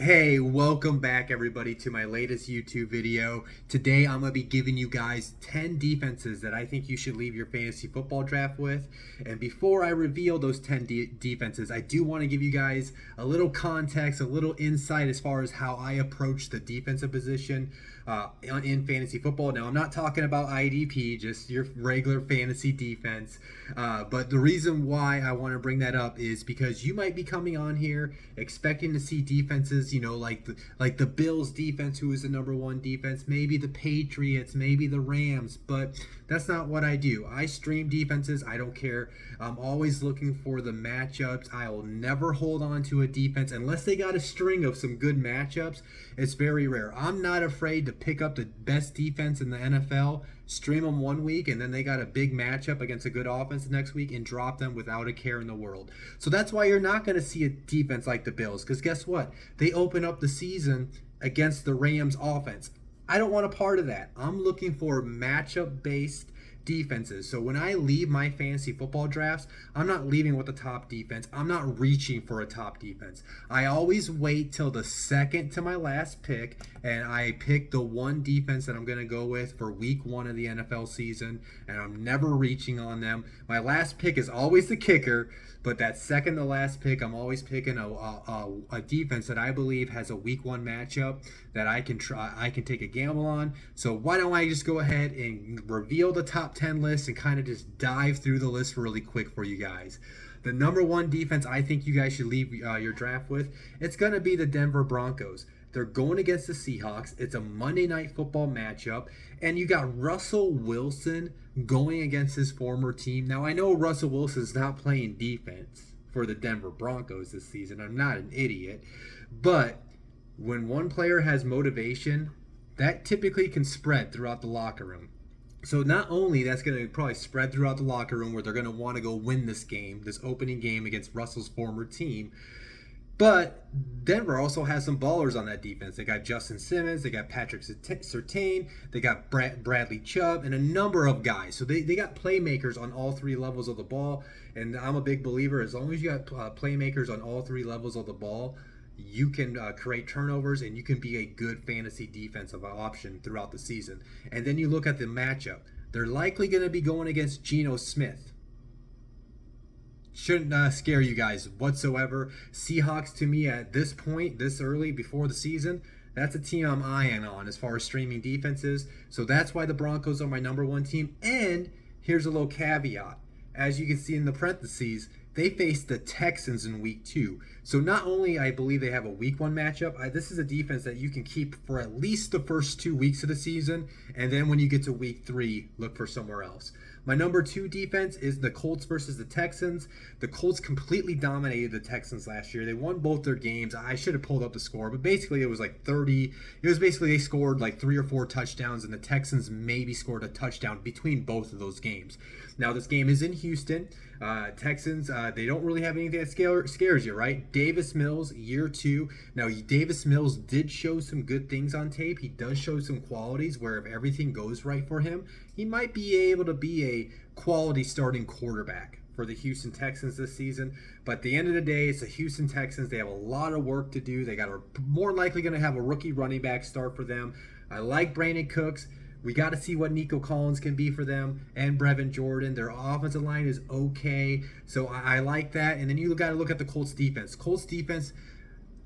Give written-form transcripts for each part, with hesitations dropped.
Hey, welcome back everybody to my latest YouTube video. Today I'm going to be giving you guys 10 defenses that I think you should leave your fantasy football draft with. And before I reveal those 10 defenses, I do want to give you guys a little context, a little insight as far as how I approach the defensive position in fantasy football. Now, I'm not talking about IDP, just your regular fantasy defense. But the reason why I want to bring that up is because you might be coming on here expecting to see defenses, like the Bills defense, who is the number one defense, maybe the Patriots, maybe the Rams, but that's not what I do. I stream defenses. I don't care. I'm always looking for the matchups. I will never hold on to a defense unless they got a string of some good matchups. It's very rare. I'm not afraid to pick up the best defense in the NFL, stream them one week, and then they got a big matchup against a good offense the next week and drop them without a care in the world. So that's why you're not going to see a defense like the Bills, because guess what? They open up the season against the Rams offense. I don't want a part of that. I'm looking for matchup-based defenses. So when I leave my fantasy football drafts, I'm not leaving with the top defense. I'm not reaching for a top defense. I always wait till the second to my last pick, and I pick the one defense that I'm going to go with for week one of the NFL season, and I'm never reaching on them. My last pick is always the kicker, but that second to last pick, I'm always picking a defense that I believe has a week one matchup that I can take a gamble on. So why don't I just go ahead and reveal the top 10 list and kind of just dive through the list really quick for you guys. The number one defense I think you guys should leave your draft with, it's going to be the Denver Broncos. They're going against the Seahawks. It's a Monday Night Football matchup, and you got Russell Wilson going against his former team. Now, I know Russell Wilson's not playing defense for the Denver Broncos this season. I'm not an idiot, but when one player has motivation, that typically can spread throughout the locker room. So not only that's going to probably spread throughout the locker room where they're going to want to go win this game, this opening game against Russell's former team, but Denver also has some ballers on that defense. They got Justin Simmons, they got Patrick Surtain, they got Bradley Chubb, and a number of guys. So they got playmakers on all three levels of the ball, and I'm a big believer, as long as you got playmakers on all three levels of the ball, you can create turnovers, and you can be a good fantasy defensive option throughout the season. And then you look at the matchup. They're likely going to be going against Geno Smith. Shouldn't scare you guys whatsoever. Seahawks, to me, at this point, this early before the season, that's a team I'm eyeing on as far as streaming defenses. So that's why the Broncos are my number one team. And here's a little caveat. As you can see in the parentheses, they face the Texans in week 2. So not only I believe they have a week 1 matchup, this is a defense that you can keep for at least the first 2 weeks of the season, and then when you get to week 3, look for somewhere else. My number 2 defense is the Colts versus the Texans. The Colts completely dominated the Texans last year. They won both their games. I should have pulled up the score, but basically it was like 30. It was basically they scored like 3 or 4 touchdowns, and the Texans maybe scored a touchdown between both of those games. Now this game is in Houston. Texans, they don't really have anything that scares you, right? Davis Mills, year 2. Now, Davis Mills did show some good things on tape. He does show some qualities where if everything goes right for him, he might be able to be a quality starting quarterback for the Houston Texans this season. But at the end of the day, it's the Houston Texans. They have a lot of work to do. They got more likely going to have a rookie running back start for them. I like Brandon Cooks. We got to see what Nico Collins can be for them, and Brevin Jordan. Their offensive line is okay, so I like that. And then you got to look at the Colts defense. Colts defense,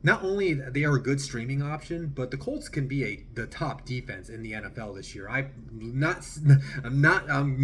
not only they are a good streaming option, but the Colts can be the top defense in the NFL this year. I'm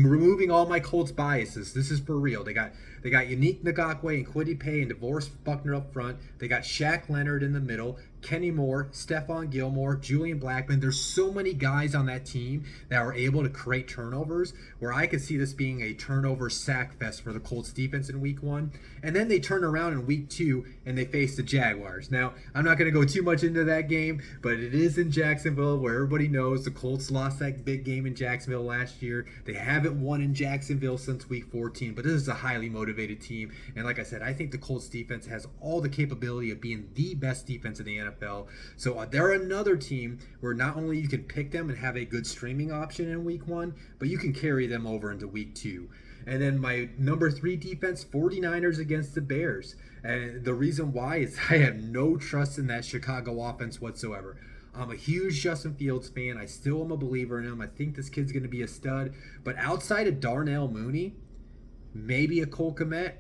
removing all my Colts biases. This is for real. They got Yannick Ngakoue and Kwity Paye and DeVorce Buckner up front. They got Shaq Leonard in the middle, Kenny Moore, Stephon Gilmore, Julian Blackmon. There's so many guys on that team that are able to create turnovers where I could see this being a turnover sack fest for the Colts defense in week 1. And then they turn around in week 2 and they face the Jaguars. Now, I'm not going to go too much into that game, but it is in Jacksonville where everybody knows the Colts lost that big game in Jacksonville last year. They haven't won in Jacksonville since week 14, but this is a highly motivated team. And like I said, I think the Colts defense has all the capability of being the best defense in the NFL. So they're another team where not only you can pick them and have a good streaming option in week 1, but you can carry them over into week 2. And then my number 3 defense, 49ers against the Bears. And the reason why is I have no trust in that Chicago offense whatsoever. I'm a huge Justin Fields fan. I still am a believer in him. I think this kid's going to be a stud. But outside of Darnell Mooney, maybe a Cole Kmet,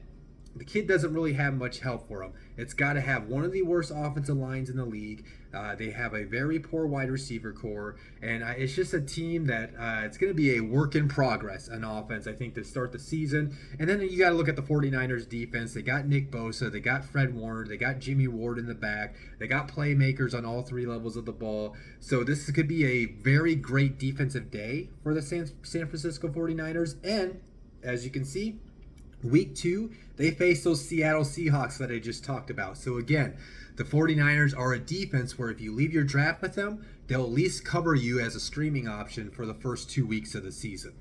the kid doesn't really have much help for him. It's got to have one of the worst offensive lines in the league. They have a very poor wide receiver core, and it's just a team that it's going to be a work in progress on offense, I think, to start the season. And then you got to look at the 49ers defense. They got Nick Bosa, they got Fred Warner, they got Jimmy Ward in the back, they got playmakers on all 3 levels of the ball. So this could be a very great defensive day for the San Francisco 49ers. And as you can see, Week 2, they face those Seattle Seahawks that I just talked about. So again, the 49ers are a defense where if you leave your draft with them, they'll at least cover you as a streaming option for the first 2 weeks of the season.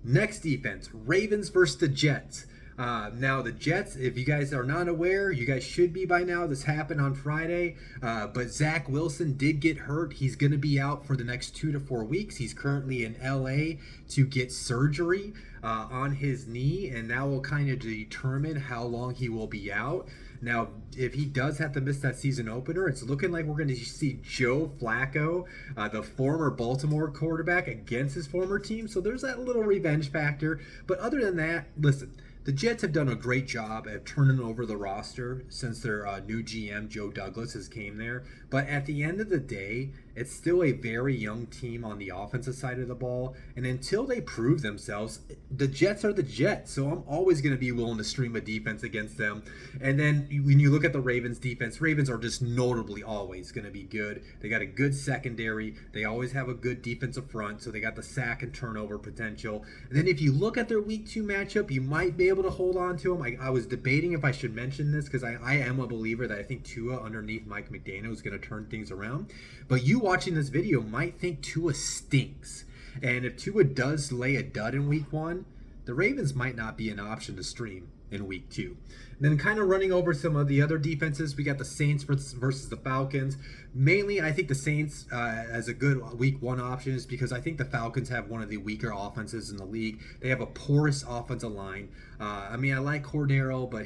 Next defense, Ravens versus the Jets. Now the Jets, if you guys are not aware, you guys should be by now. This happened on Friday, but Zach Wilson did get hurt. He's going to be out for the next 2 to 4 weeks. He's currently in LA to get surgery on his knee, and that will kind of determine how long he will be out. Now, if he does have to miss that season opener, it's looking like we're going to see Joe Flacco, the former Baltimore quarterback, against his former team. So there's that little revenge factor. But other than that, listen, the Jets have done a great job at turning over the roster since their new GM, Joe Douglas, has came there. But at the end of the day, it's still a very young team on the offensive side of the ball. And until they prove themselves, the Jets are the Jets. So I'm always going to be willing to stream a defense against them. And then when you look at the Ravens defense, Ravens are just notably always going to be good. They got a good secondary. They always have a good defensive front. So they got the sack and turnover potential. And then if you look at their Week 2 matchup, you might be able to hold on to them. I was debating if I should mention this because I am a believer that I think Tua underneath Mike McDaniel is going to turn things around. But you watching this video might think Tua stinks. And if Tua does lay a dud in Week 1, the Ravens might not be an option to stream in Week 2. And then kind of running over some of the other defenses, we got the Saints versus the Falcons. Mainly, I think the Saints as a good Week 1 option is because I think the Falcons have one of the weaker offenses in the league. They have a porous offensive line. I like Cordero, but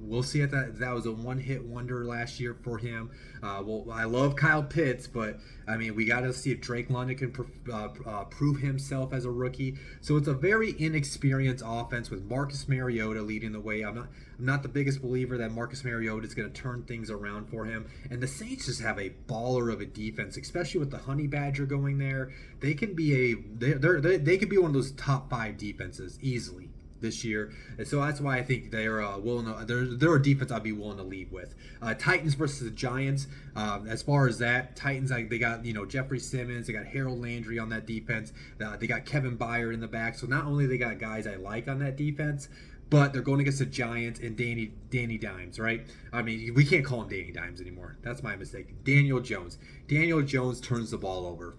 we'll see if that was a one-hit wonder last year for him. I love Kyle Pitts, but we got to see if Drake London can prove himself as a rookie. So it's a very inexperienced offense with Marcus Mariota leading the way. I'm not the biggest believer that Marcus Mariota is going to turn things around for him. And the Saints just have a baller of a defense, especially with the Honey Badger going there. They can be they could be one of those top 5 defenses easily this year. And so that's why I think they're a defense I'd be willing to lead with. Titans versus the Giants. As far as that, Titans, they got Jeffrey Simmons, they got Harold Landry on that defense. They got Kevin Byard in the back. So not only they got guys I like on that defense, but they're going against the Giants and Danny Dimes, right? We can't call him Danny Dimes anymore. That's my mistake. Daniel Jones. Daniel Jones turns the ball over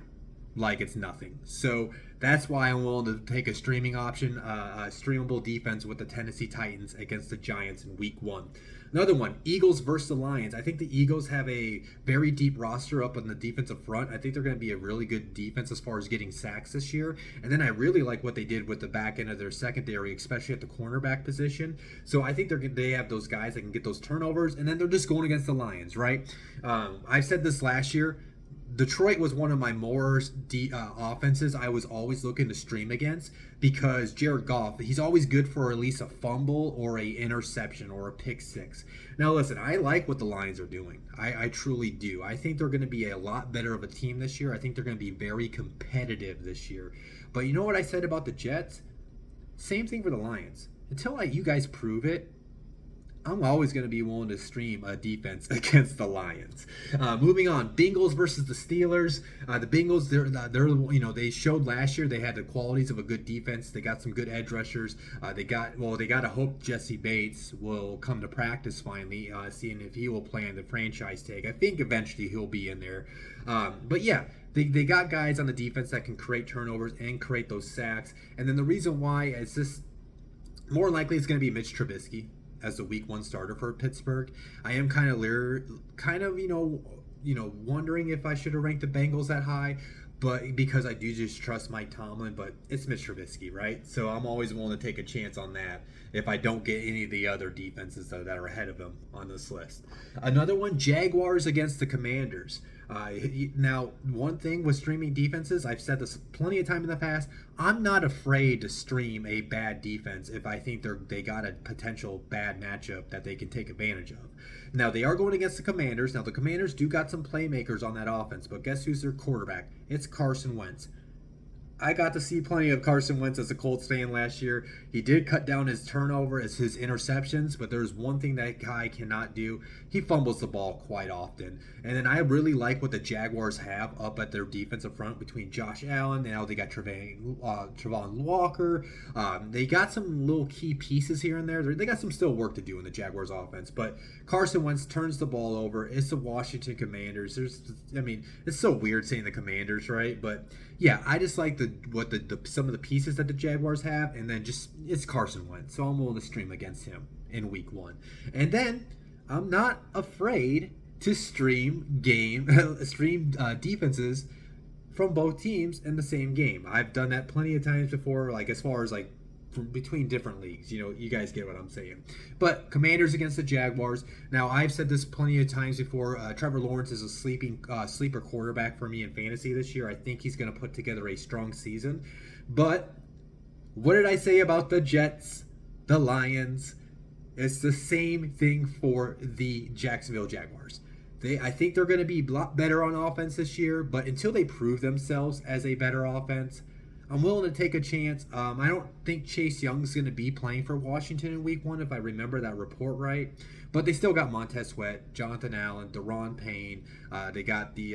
like it's nothing. So that's why I'm willing to take a streaming option, a streamable defense with the Tennessee Titans against the Giants in Week 1. Another one, Eagles versus the Lions. I think the Eagles have a very deep roster up on the defensive front. I think they're going to be a really good defense as far as getting sacks this year. And then I really like what they did with the back end of their secondary, especially at the cornerback position. So I think they have those guys that can get those turnovers. And then they're just going against the Lions, right? I said this last year. Detroit was one of my more offenses I was always looking to stream against because Jared Goff, he's always good for at least a fumble or a interception or a pick six. Now listen, I like what the Lions are doing. I truly do. I think they're going to be a lot better of a team this year. I think they're going to be very competitive this year. But you know what I said about the Jets? Same thing for the Lions. Until you guys prove it, I'm always going to be willing to stream a defense against the Lions. Moving on, Bengals versus the Steelers. The Bengals, they showed last year they had the qualities of a good defense. They got some good edge rushers. They got to hope Jesse Bates will come to practice finally, seeing if he will play on the franchise tag. I think eventually he'll be in there. But yeah, they got guys on the defense that can create turnovers and create those sacks. And then the reason why is this more likely it's going to be Mitch Trubisky as the Week 1 starter for Pittsburgh. I am kind of wondering if I should have ranked the Bengals that high, but because I do just trust Mike Tomlin, but it's Mitch Trubisky, right? So I'm always willing to take a chance on that if I don't get any of the other defenses that are ahead of him on this list. Another one, Jaguars against the Commanders. Now, one thing with streaming defenses, I've said this plenty of time in the past, I'm not afraid to stream a bad defense if I think they got a potential bad matchup that they can take advantage of. Now, they are going against the Commanders. Now, the Commanders do got some playmakers on that offense, but guess who's their quarterback? It's Carson Wentz. I got to see plenty of Carson Wentz as a Colts fan last year. He did cut down his turnover as his interceptions, but there's one thing that guy cannot do. He fumbles the ball quite often. And then I really like what the Jaguars have up at their defensive front between Josh Allen. Now they got Travon Walker. They got some little key pieces here and there. They got some still work to do in the Jaguars offense. But Carson Wentz turns the ball over. It's the Washington Commanders. It's so weird saying the Commanders, right? But yeah, I just like some of the pieces that the Jaguars have, and then just it's Carson Wentz, so I'm willing to stream against him in week 1. And then I'm not afraid to stream defenses from both teams in the same game. I've done that plenty of times before, like as far as like from between different leagues. You guys get what I'm saying. But Commanders against the Jaguars. Now, I've said this plenty of times before. Trevor Lawrence is a sleeper quarterback for me in fantasy this year. I think he's going to put together a strong season. But what did I say about the Jets, the Lions? It's the same thing for the Jacksonville Jaguars. I think they're going to be a lot better on offense this year, but until they prove themselves as a better offense, I'm willing to take a chance. I don't think Chase Young's going to be playing for Washington in week 1, if I remember that report right. But they still got Montez Sweat, Jonathan Allen, Daron Payne. They got the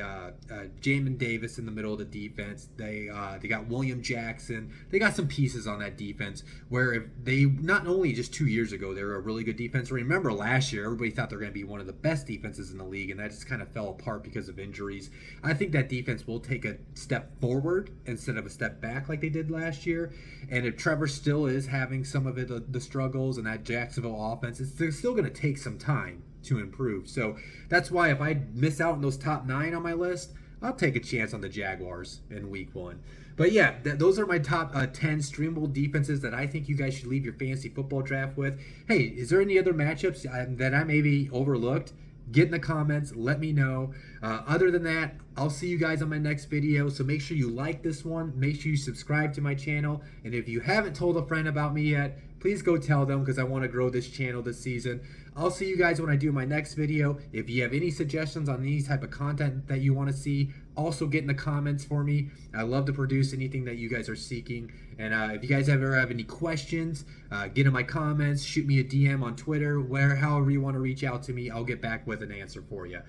Jamin Davis in the middle of the defense. They got William Jackson. They got some pieces on that defense where if they, not only just 2 years ago, they were a really good defense. Remember last year, everybody thought they were going to be one of the best defenses in the league, and that just kind of fell apart because of injuries. I think that defense will take a step forward instead of a step back like they did last year. And if Trevor still is having some of it, the struggles in that Jacksonville offense, they're still going to take some time to improve. So that's why if I miss out on those top 9 on my list, I'll take a chance on the Jaguars in week 1. But yeah, those are my top 10 streamable defenses that I think you guys should leave your fantasy football draft with. Hey, is there any other matchups that I maybe overlooked? Get in the comments, let me know. Other than that, I'll see you guys on my next video. So make sure you like this one. Make sure you subscribe to my channel. And if you haven't told a friend about me yet, please go tell them, because I want to grow this channel this season. I'll see you guys when I do my next video. If you have any suggestions on any type of content that you want to see, also get in the comments for me. I love to produce anything that you guys are seeking. And if you guys ever have any questions, get in my comments, shoot me a DM on Twitter, however you want to reach out to me, I'll get back with an answer for you.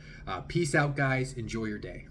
Peace out, guys. Enjoy your day.